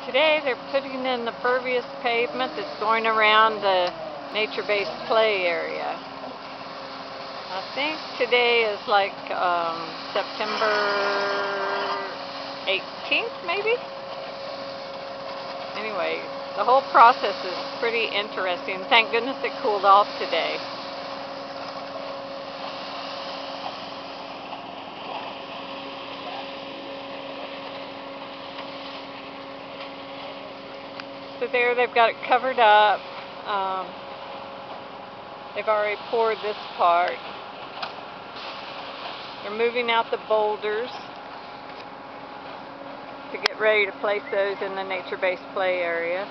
Today they're putting in the pervious pavement that's going around the nature-based play area. I think today is like September 18th maybe? Anyway, the whole process is pretty interesting. Thank goodness it cooled off today. So there they've got it covered up. They've already poured this part. They're moving out the boulders to get ready to place those in the nature-based play area.